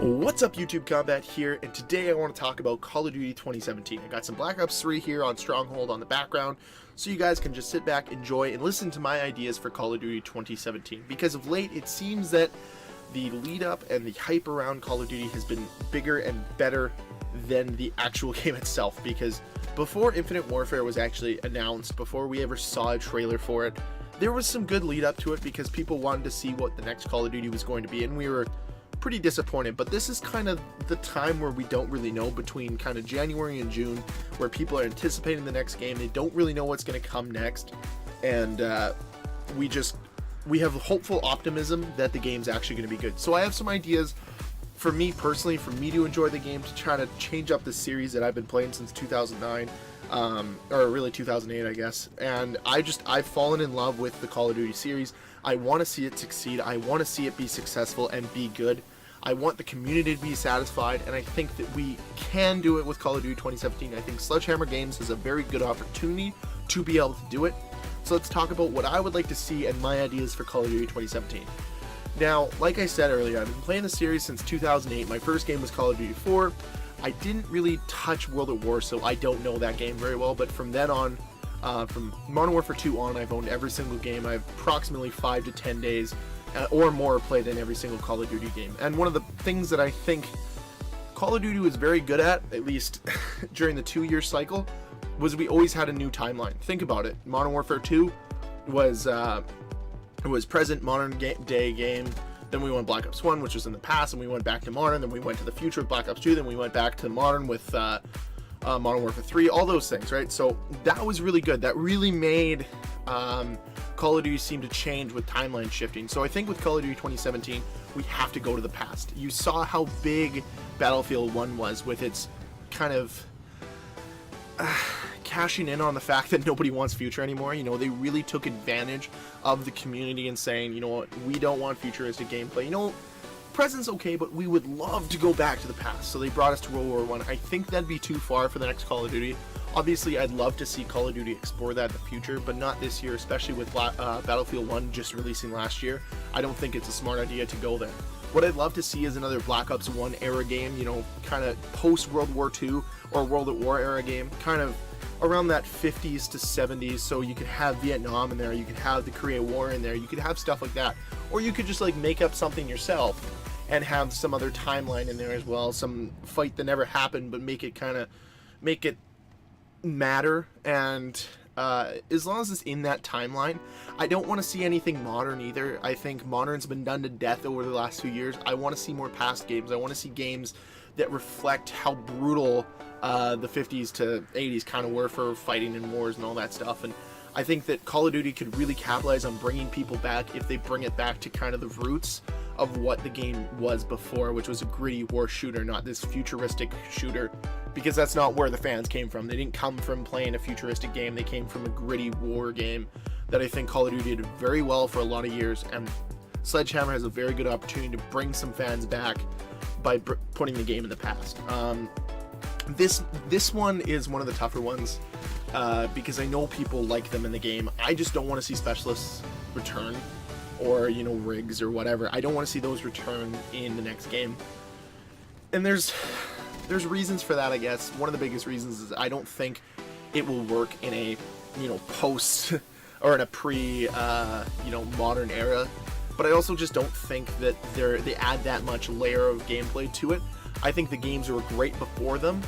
What's up, YouTube? Combat here, and today I want to talk about Call of Duty 2017. I got some Black Ops 3 here on Stronghold on the background, so you guys can just sit back, enjoy, and listen to my ideas for Call of Duty 2017. Because of late, it seems that the lead up and the hype around Call of Duty has been bigger and better than the actual game itself. Because before Infinite Warfare was actually announced, before we ever saw a trailer for it, there was some good lead up to it because people wanted to see what the next Call of Duty was going to be, and we were pretty disappointed. But this is kind of the time where we don't really know, between kind of January and June, where people are anticipating the next game. They don't really know what's going to come next, and we have hopeful optimism that the game's actually going to be good. So I have some ideas for me personally, for me to enjoy the game, to try to change up the series that I've been playing since 2009, or really 2008, I guess. And I've fallen in love with the Call of Duty series. I want to see it succeed. I want to see it be successful and be good. I want the community to be satisfied, and I think that we can do it with Call of Duty 2017. I think Sledgehammer Games has a very good opportunity to be able to do it. So let's talk about what I would like to see and my ideas for Call of Duty 2017. Now, like I said earlier, I've been playing the series since 2008. My first game was Call of Duty 4. I didn't really touch World at War, so I don't know that game very well, but from then on, from Modern Warfare 2 on, I've owned every single game. I have approximately 5 to 10 days or more played in every single Call of Duty game. And one of the things that I think Call of Duty was very good at least during the 2-year cycle, was we always had a new timeline. Think about it. Modern Warfare 2 was present modern day game. Then we went Black Ops 1, which was in the past, and we went back to modern. Then we went to the future with Black Ops 2. Then we went back to modern with Modern Warfare 3. All those things, right? So that was really good. That really made Call of Duty seem to change with timeline shifting. So I think with Call of Duty 2017, we have to go to the past. You saw how big Battlefield 1 was with its kind of cashing in on the fact that nobody wants future anymore. You know, they really took advantage of the community and saying, you know what, we don't want futuristic gameplay. You know, present's okay, but we would love to go back to the past. So they brought us to World War I. I think that'd be too far for the next Call of Duty. Obviously, I'd love to see Call of Duty explore that in the future, but not this year, especially with Battlefield 1 just releasing last year. I don't think it's a smart idea to go there. What I'd love to see is another Black Ops 1 era game, you know, kind of post-World War II or World at War era game, kind of around that 50s to 70s, so you could have Vietnam in there, you could have the Korean War in there, you could have stuff like that. Or you could just like make up something yourself and have some other timeline in there as well, some fight that never happened, but make it matter. And as long as it's in that timeline, I don't want to see anything modern either. I think modern's been done to death over the last few years. I want to see more past games. I want to see games that reflect how brutal the 50s to 80s kind of were for fighting in wars and all that stuff. And I think that Call of Duty could really capitalize on bringing people back if they bring it back to kind of the roots of what the game was before, which was a gritty war shooter, not this futuristic shooter, because that's not where the fans came from. They didn't come from playing a futuristic game. They came from a gritty war game that I think Call of Duty did very well for a lot of years, and Sledgehammer has a very good opportunity to bring some fans back by putting the game in the past. This one is one of the tougher ones because I know people like them in the game. I just don't want to see specialists return, or, you know, rigs or whatever. I don't want to see those return in the next game. And there's reasons for that, I guess. One of the biggest reasons is I don't think it will work in a, you know, post or in a pre you know, modern era. But I also just don't think that they add that much layer of gameplay to it. I think the games were great before them,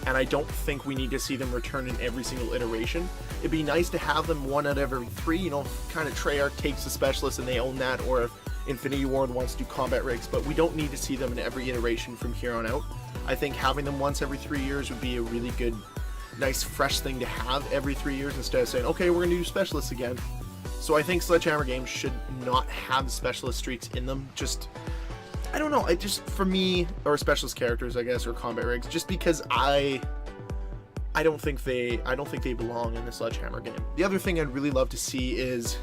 and I don't think we need to see them return in every single iteration. It'd be nice to have them one out of every 3, you know, kind of Treyarch takes the specialist and they own that, or if Infinity Ward wants to do combat rigs, but we don't need to see them in every iteration from here on out. I think having them once every 3 years would be a really good, nice, fresh thing to have every 3 years, instead of saying, okay, we're going to do specialists again. So I think Sledgehammer Games should not have specialist streaks in them. Just, I don't know, it just, for me, or specialist characters, I guess, or combat rigs, just because I don't think they belong in the Sledgehammer game. The other thing I'd really love to see is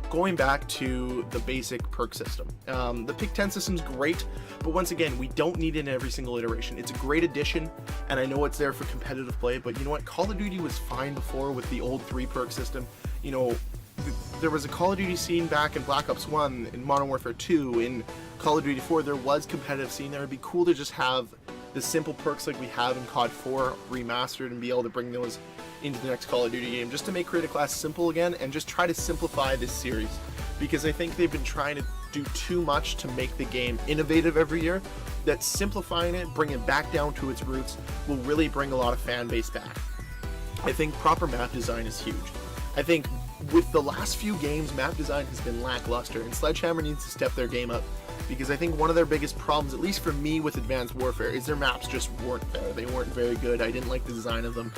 going back to the basic perk system. The pick 10 system's great, but once again, we don't need it in every single iteration. It's a great addition, and I know it's there for competitive play, but you know what? Call of Duty was fine before with the old 3 perk system. You know, there was a Call of Duty scene back in Black Ops 1, in Modern Warfare 2, in Call of Duty 4, there was competitive scene there. It'd be cool to just have the simple perks like we have in COD 4 remastered and be able to bring those into the next Call of Duty game, just to make Create a Class simple again and just try to simplify this series, because I think they've been trying to do too much to make the game innovative every year, that simplifying it, bringing it back down to its roots, will really bring a lot of fan base back. I think proper map design is huge. I think with the last few games, map design has been lackluster, and Sledgehammer needs to step their game up, because I think one of their biggest problems, at least for me with Advanced Warfare, is their maps just weren't there. They weren't very good. I didn't like the design of them.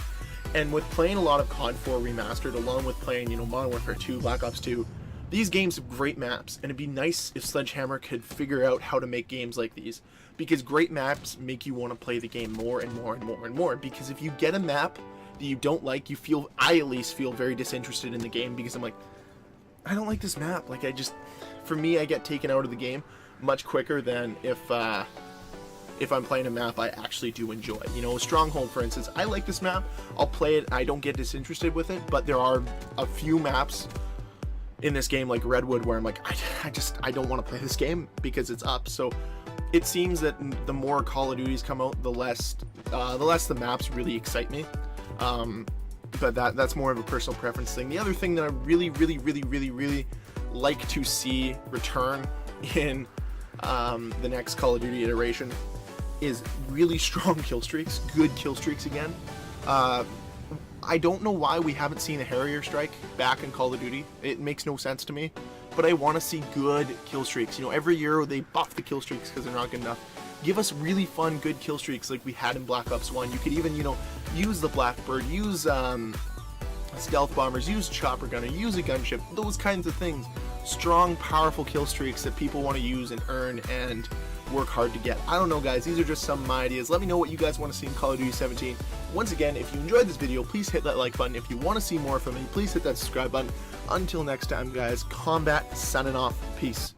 And with playing a lot of COD 4 remastered, along with playing, Modern Warfare 2, Black Ops 2, these games have great maps, and it'd be nice if Sledgehammer could figure out how to make games like these, because great maps make you want to play the game more and more and more and more. Because if you get a map that you don't like, I at least feel very disinterested in the game, because I'm like, I don't like this map. Like, for me, I get taken out of the game much quicker than if I'm playing a map I actually do enjoy. Stronghold, for instance, I like this map, I'll play it, I don't get disinterested with it, but there are a few maps in this game, like Redwood, where I'm like, I don't want to play this game because it's up. So it seems that the more Call of Duties come out, the less the maps really excite me. But that's more of a personal preference thing. The other thing that I really like to see return in the next Call of Duty iteration is really strong kill streaks, good kill streaks again. I don't know why we haven't seen a Harrier strike back in Call of Duty. It makes no sense to me, but I want to see good kill streaks. Every year they buff the kill streaks because they're not good enough. Give us really fun, good kill streaks like we had in Black Ops 1. You could even, use the Blackbird, use stealth bombers, use chopper gunner, use a gunship, those kinds of things. Strong, powerful kill streaks that people want to use and earn and work hard to get. I don't know, guys. These are just some of my ideas. Let me know what you guys want to see in Call of Duty 17. Once again, if you enjoyed this video, please hit that like button. If you want to see more from me, please hit that subscribe button. Until next time, guys, Combat signing off. Peace.